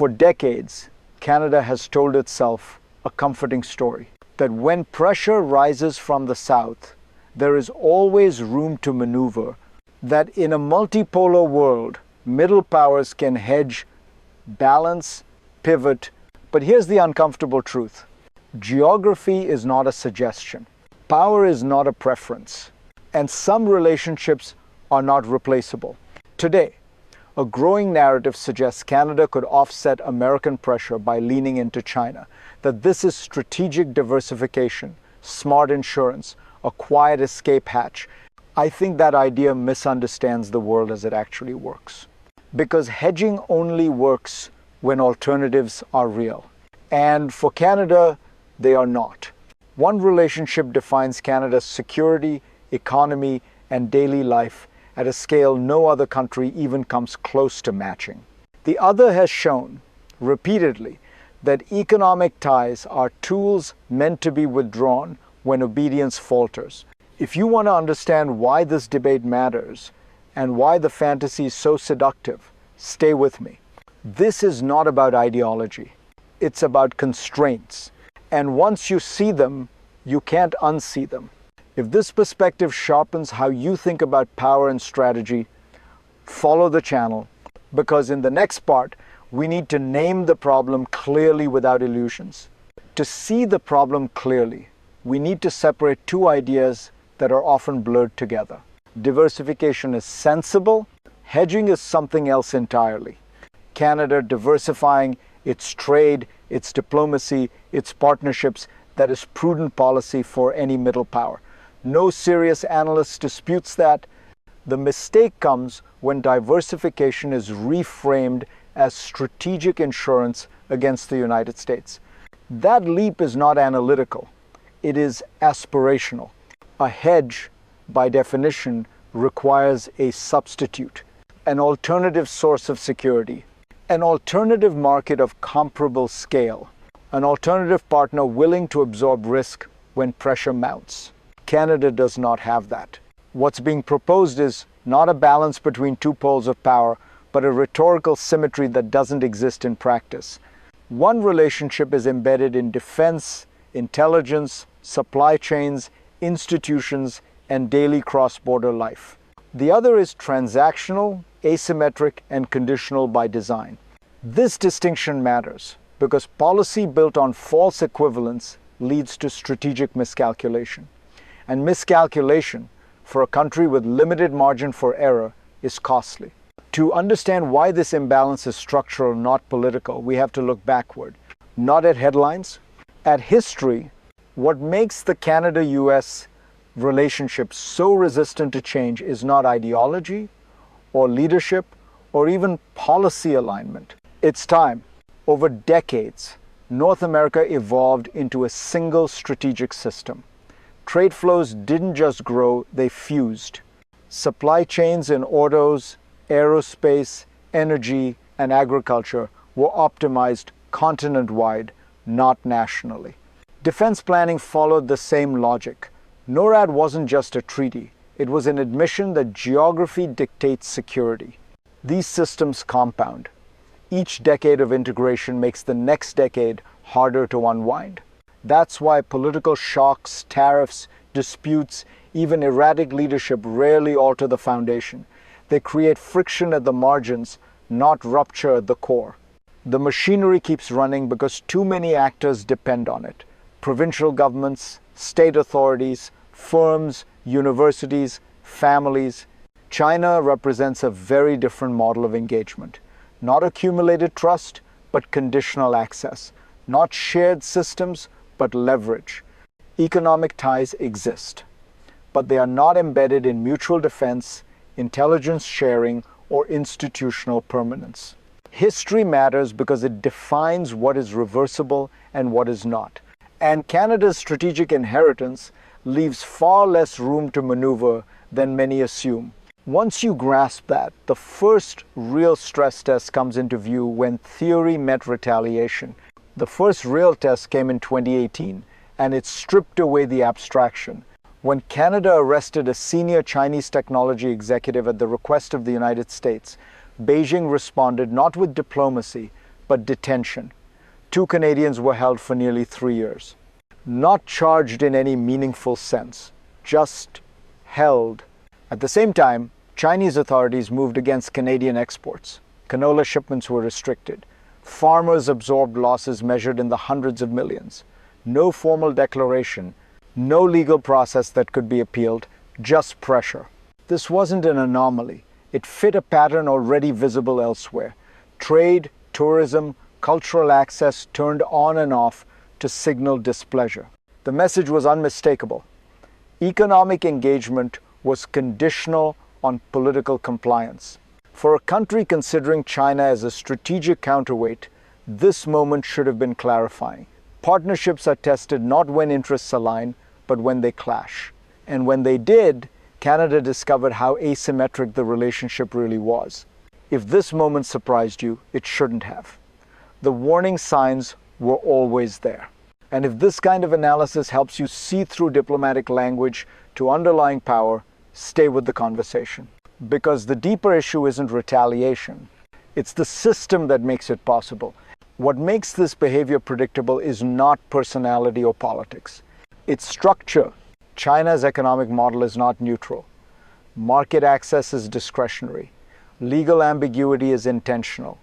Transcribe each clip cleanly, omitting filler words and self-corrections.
For decades, Canada has told itself a comforting story that when pressure rises from the south, there is always room to maneuver, that in a multipolar world, middle powers can hedge, balance, pivot. But here's the uncomfortable truth. Geography is not a suggestion. Power is not a preference. And some relationships are not replaceable. Today, a growing narrative suggests Canada could offset American pressure by leaning into China, that this is strategic diversification, smart insurance, a quiet escape hatch. I think that idea misunderstands the world as it actually works. Because hedging only works when alternatives are real. And for Canada, they are not. One relationship defines Canada's security, economy, and daily life at a scale no other country even comes close to matching. The other has shown, repeatedly, that economic ties are tools meant to be withdrawn when obedience falters. If you want to understand why this debate matters and why the fantasy is so seductive, stay with me. This is not about ideology. It's about constraints. And once you see them, you can't unsee them. If this perspective sharpens how you think about power and strategy, follow the channel, because in the next part, we need to name the problem clearly without illusions. To see the problem clearly, we need to separate two ideas that are often blurred together. Diversification is sensible, hedging is something else entirely. Canada diversifying its trade, its diplomacy, its partnerships, that is prudent policy for any middle power. No serious analyst disputes that. The mistake comes when diversification is reframed as strategic insurance against the United States. That leap is not analytical. It is aspirational. A hedge, by definition, requires a substitute, an alternative source of security, an alternative market of comparable scale, an alternative partner willing to absorb risk when pressure mounts. Canada does not have that. What's being proposed is not a balance between two poles of power, but a rhetorical symmetry that doesn't exist in practice. One relationship is embedded in defense, intelligence, supply chains, institutions, and daily cross-border life. The other is transactional, asymmetric, and conditional by design. This distinction matters because policy built on false equivalence leads to strategic miscalculation. And miscalculation, for a country with limited margin for error, is costly. To understand why this imbalance is structural, not political, we have to look backward, not at headlines, at history. What makes the Canada-US relationship so resistant to change is not ideology or leadership or even policy alignment. It's time. Over decades, North America evolved into a single strategic system. Trade flows didn't just grow, they fused. Supply chains in autos, aerospace, energy, and agriculture were optimized continent-wide, not nationally. Defense planning followed the same logic. NORAD wasn't just a treaty. It was an admission that geography dictates security. These systems compound. Each decade of integration makes the next decade harder to unwind. That's why political shocks, tariffs, disputes, even erratic leadership rarely alter the foundation. They create friction at the margins, not rupture at the core. The machinery keeps running because too many actors depend on it. Provincial governments, state authorities, firms, universities, families. China represents a very different model of engagement. Not accumulated trust, but conditional access. Not shared systems, but leverage. Economic ties exist, but they are not embedded in mutual defense, intelligence sharing, or institutional permanence. History matters because it defines what is reversible and what is not. And Canada's strategic inheritance leaves far less room to maneuver than many assume. Once you grasp that, the first real stress test comes into view when theory met retaliation. The first real test came in 2018, and it stripped away the abstraction. When Canada arrested a senior Chinese technology executive at the request of the United States, Beijing responded not with diplomacy, but detention. 2 Canadians were held for nearly 3 years. Not charged in any meaningful sense, just held. At the same time, Chinese authorities moved against Canadian exports. Canola shipments were restricted. Farmers absorbed losses measured in the hundreds of millions. No formal declaration, no legal process that could be appealed, just pressure. This wasn't an anomaly. It fit a pattern already visible elsewhere. Trade, tourism, cultural access turned on and off to signal displeasure. The message was unmistakable. Economic engagement was conditional on political compliance. For a country considering China as a strategic counterweight, this moment should have been clarifying. Partnerships are tested not when interests align, but when they clash. And when they did, Canada discovered how asymmetric the relationship really was. If this moment surprised you, it shouldn't have. The warning signs were always there. And if this kind of analysis helps you see through diplomatic language to underlying power, stay with the conversation. Because the deeper issue isn't retaliation. It's the system that makes it possible. What makes this behavior predictable is not personality or politics. It's structure. China's economic model is not neutral. Market access is discretionary. Legal ambiguity is intentional.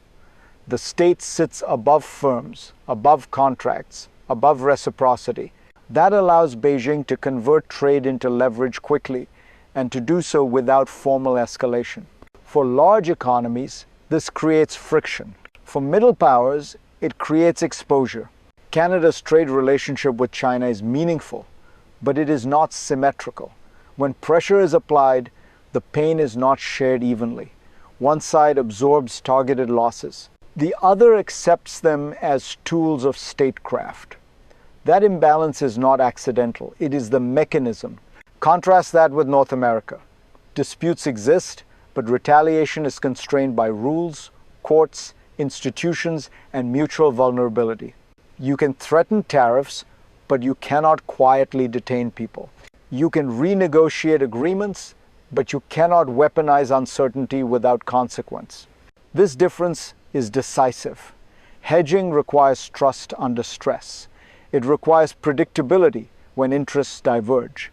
The state sits above firms, above contracts, above reciprocity. That allows Beijing to convert trade into leverage quickly and to do so without formal escalation. For large economies, this creates friction. For middle powers, it creates exposure. Canada's trade relationship with China is meaningful, but it is not symmetrical. When pressure is applied, the pain is not shared evenly. One side absorbs targeted losses. The other accepts them as tools of statecraft. That imbalance is not accidental. It is the mechanism. Contrast that with North America. Disputes exist, but retaliation is constrained by rules, courts, institutions, and mutual vulnerability. You can threaten tariffs, but you cannot quietly detain people. You can renegotiate agreements, but you cannot weaponize uncertainty without consequence. This difference is decisive. Hedging requires trust under stress. It requires predictability when interests diverge.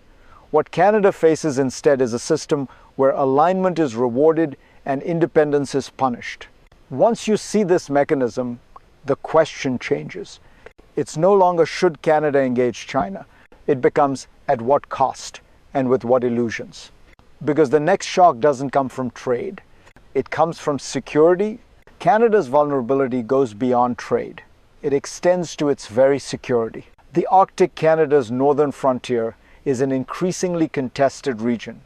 What Canada faces instead is a system where alignment is rewarded and independence is punished. Once you see this mechanism, the question changes. It's no longer should Canada engage China. It becomes at what cost and with what illusions. Because the next shock doesn't come from trade. It comes from security. Canada's vulnerability goes beyond trade. It extends to its very security. The Arctic, Canada's northern frontier, is an increasingly contested region.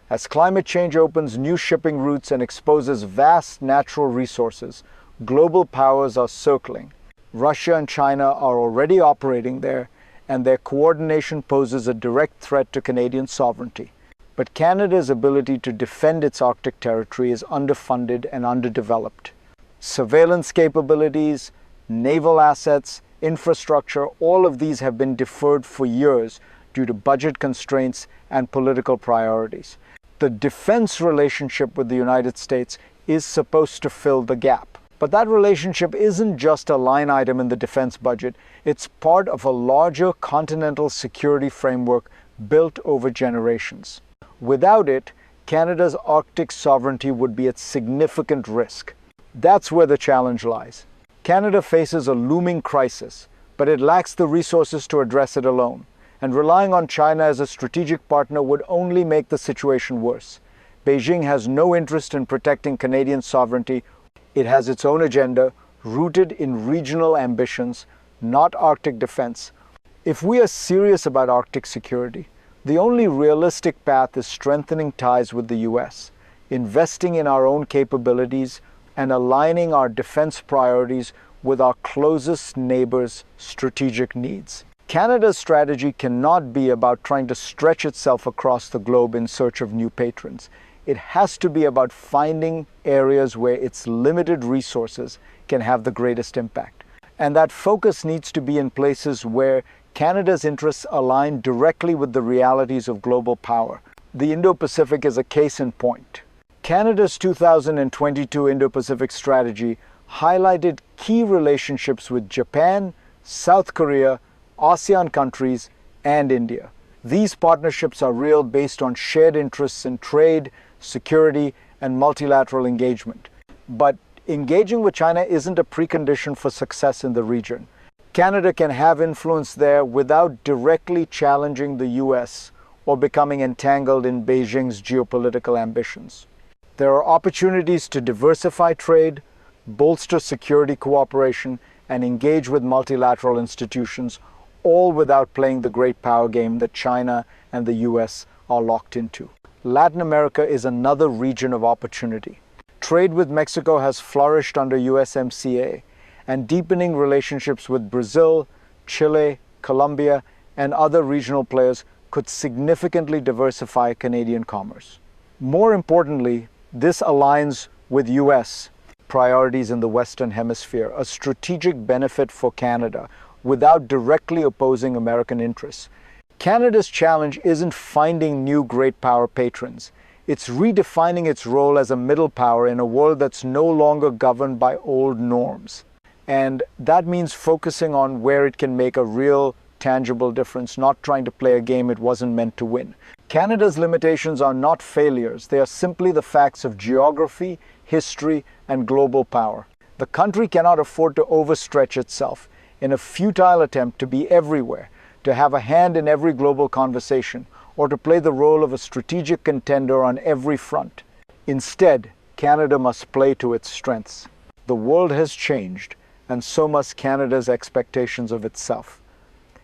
As climate change opens new shipping routes and exposes vast natural resources, global powers are circling. Russia and China are already operating there, and their coordination poses a direct threat to Canadian sovereignty. But Canada's ability to defend its Arctic territory is underfunded and underdeveloped. Surveillance capabilities, naval assets, infrastructure, all of these have been deferred for years due to budget constraints and political priorities. The defense relationship with the United States is supposed to fill the gap. But that relationship isn't just a line item in the defense budget, it's part of a larger continental security framework built over generations. Without it, Canada's Arctic sovereignty would be at significant risk. That's where the challenge lies. Canada faces a looming crisis, but it lacks the resources to address it alone. And relying on China as a strategic partner would only make the situation worse. Beijing has no interest in protecting Canadian sovereignty. It has its own agenda, rooted in regional ambitions, not Arctic defense. If we are serious about Arctic security, the only realistic path is strengthening ties with the US, investing in our own capabilities, and aligning our defense priorities with our closest neighbors' strategic needs. Canada's strategy cannot be about trying to stretch itself across the globe in search of new patrons. It has to be about finding areas where its limited resources can have the greatest impact. And that focus needs to be in places where Canada's interests align directly with the realities of global power. The Indo-Pacific is a case in point. Canada's 2022 Indo-Pacific strategy highlighted key relationships with Japan, South Korea, ASEAN countries, and India. These partnerships are real, based on shared interests in trade, security, and multilateral engagement. But engaging with China isn't a precondition for success in the region. Canada can have influence there without directly challenging the US or becoming entangled in Beijing's geopolitical ambitions. There are opportunities to diversify trade, bolster security cooperation, and engage with multilateral institutions, all without playing the great power game that China and the US are locked into. Latin America is another region of opportunity. Trade with Mexico has flourished under USMCA, and deepening relationships with Brazil, Chile, Colombia, and other regional players could significantly diversify Canadian commerce. More importantly, this aligns with US priorities in the Western Hemisphere, a strategic benefit for Canada without directly opposing American interests. Canada's challenge isn't finding new great power patrons. It's redefining its role as a middle power in a world that's no longer governed by old norms. And that means focusing on where it can make a real, tangible difference, not trying to play a game it wasn't meant to win. Canada's limitations are not failures. They are simply the facts of geography, history, and global power. The country cannot afford to overstretch itself in a futile attempt to be everywhere, to have a hand in every global conversation, or to play the role of a strategic contender on every front. Instead, Canada must play to its strengths. The world has changed, and so must Canada's expectations of itself.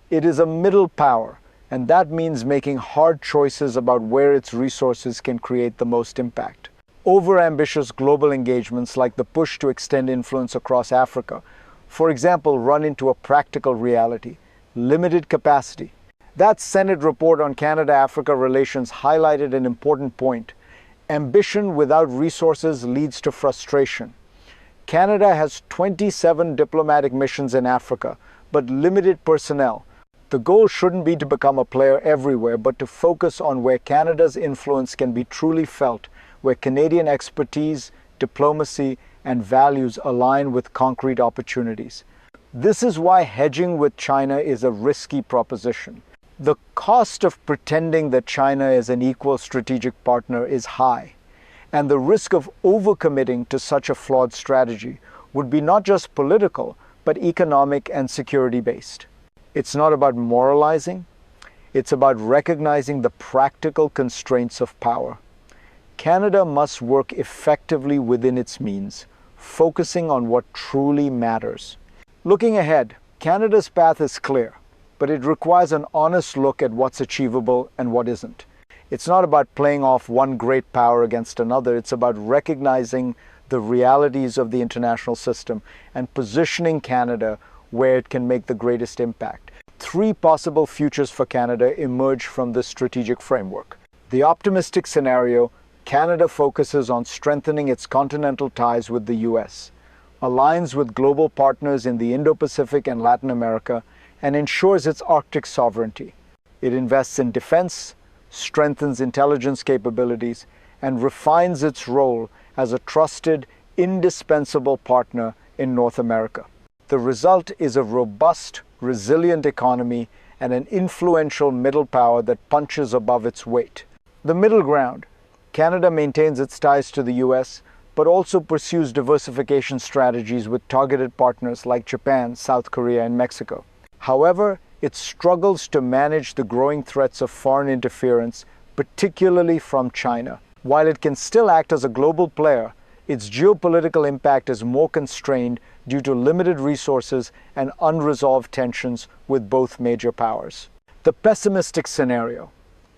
It is a middle power, and that means making hard choices about where its resources can create the most impact. Overambitious global engagements like the push to extend influence across Africa, for example, run into a practical reality: limited capacity. That Senate report on Canada-Africa relations highlighted an important point. Ambition without resources leads to frustration. Canada has 27 diplomatic missions in Africa, but limited personnel. The goal shouldn't be to become a player everywhere, but to focus on where Canada's influence can be truly felt, where Canadian expertise, diplomacy, and values align with concrete opportunities. This is why hedging with China is a risky proposition. The cost of pretending that China is an equal strategic partner is high, and the risk of overcommitting to such a flawed strategy would be not just political, but economic and security-based. It's not about moralizing, it's about recognizing the practical constraints of power. Canada must work effectively within its means, focusing on what truly matters. Looking ahead, Canada's path is clear, but it requires an honest look at what's achievable and what isn't. It's not about playing off one great power against another. It's about recognizing the realities of the international system and positioning Canada where it can make the greatest impact. 3 possible futures for Canada emerge from this strategic framework. The optimistic scenario: Canada focuses on strengthening its continental ties with the US, aligns with global partners in the Indo-Pacific and Latin America, and ensures its Arctic sovereignty. It invests in defense, strengthens intelligence capabilities, and refines its role as a trusted, indispensable partner in North America. The result is a robust, resilient economy and an influential middle power that punches above its weight. The middle ground: Canada maintains its ties to the US, but also pursues diversification strategies with targeted partners like Japan, South Korea, and Mexico. However, it struggles to manage the growing threats of foreign interference, particularly from China. While it can still act as a global player, its geopolitical impact is more constrained due to limited resources and unresolved tensions with both major powers. The pessimistic scenario: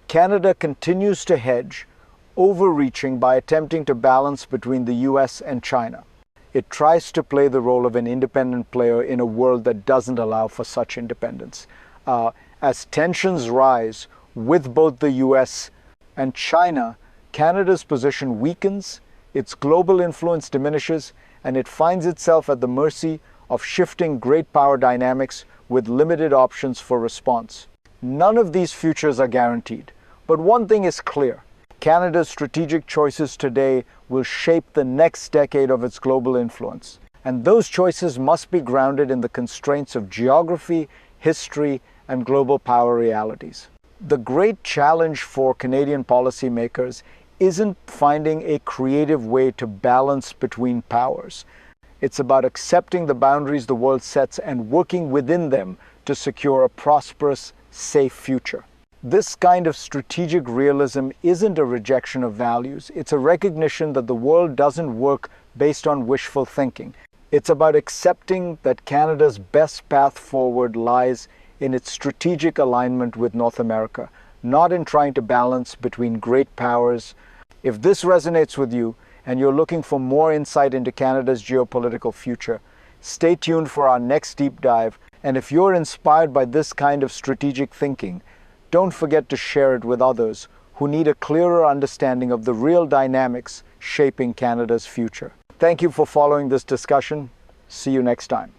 Canada continues to hedge, overreaching by attempting to balance between the US and China. It tries to play the role of an independent player in a world that doesn't allow for such independence. As tensions rise with both the US and China, Canada's position weakens, its global influence diminishes, and it finds itself at the mercy of shifting great power dynamics with limited options for response. None of these futures are guaranteed, but one thing is clear: Canada's strategic choices today will shape the next decade of its global influence. And those choices must be grounded in the constraints of geography, history, and global power realities. The great challenge for Canadian policymakers isn't finding a creative way to balance between powers. It's about accepting the boundaries the world sets and working within them to secure a prosperous, safe future. This kind of strategic realism isn't a rejection of values. It's a recognition that the world doesn't work based on wishful thinking. It's about accepting that Canada's best path forward lies in its strategic alignment with North America, not in trying to balance between great powers. If this resonates with you and you're looking for more insight into Canada's geopolitical future, stay tuned for our next deep dive. And if you're inspired by this kind of strategic thinking, don't forget to share it with others who need a clearer understanding of the real dynamics shaping Canada's future. Thank you for following this discussion. See you next time.